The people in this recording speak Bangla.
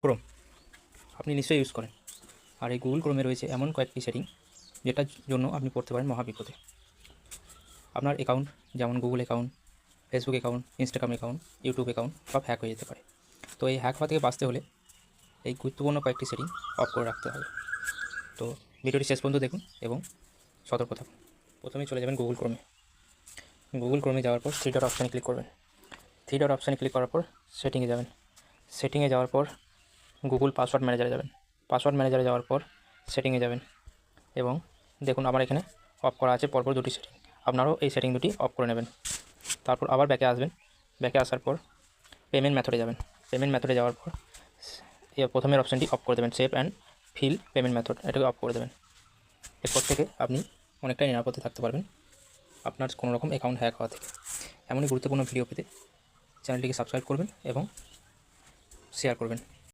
ক্রোম আপনি নিশ্চয়ই ইউজ করেন। আর এই গুগল ক্রোমে রয়েছে এমন কয়েকটি সেটিং যেটার জন্য আপনি পড়তে পারেন মহাবিপদে। আপনার অ্যাকাউন্ট যেমন Google account, Facebook account, Instagram account, YouTube account সব হ্যাক হয়ে যেতে পারে। তো এই হ্যাক হওয়া থেকে বাঁচতে হলে এই গুরুত্বপূর্ণ কয়েকটি সেটিং অফ করে রাখতে হবে। তো ভিডিওটি শেষ পর্যন্ত দেখুন এবং সতর্ক থাকুন। প্রথমেই চলে যাবেন গুগল ক্রোমে। গুগল ক্রোমে যাওয়ার পর থ্রি ডট অপশানে ক্লিক করবেন। থ্রি ডট অপশানে ক্লিক করার পর সেটিংয়ে যাবেন। সেটিংয়ে যাওয়ার পর গুগল পাসওয়ার্ড ম্যানেজারে যাবেন। পাসওয়ার্ড ম্যানেজারে যাওয়ার পর সেটিংয়ে যাবেন এবং দেখুন আমার এখানে অফ করা আছে পরপর দুটি সেটিং। আপনারাও এই সেটিং দুটি অফ করে নেবেন। তারপর আবার ব্যাকে আসবেন। ব্যাকে আসার পর পেমেন্ট মেথডে যাবেন। পেমেন্ট মেথডে যাওয়ার পর প্রথমের অপশানটি অফ করে দেবেন, save and fill payment method, এটাকে অফ করে দেবেন। এরপর থেকে আপনি অনেকটাই নিরাপদে থাকতে পারবেন আপনার কোনো রকম অ্যাকাউন্ট হ্যাক হওয়া থেকে। এমনই গুরুত্বপূর্ণ ভিডিও পেতে চ্যানেলটিকে সাবস্ক্রাইব করবেন এবং শেয়ার করবেন।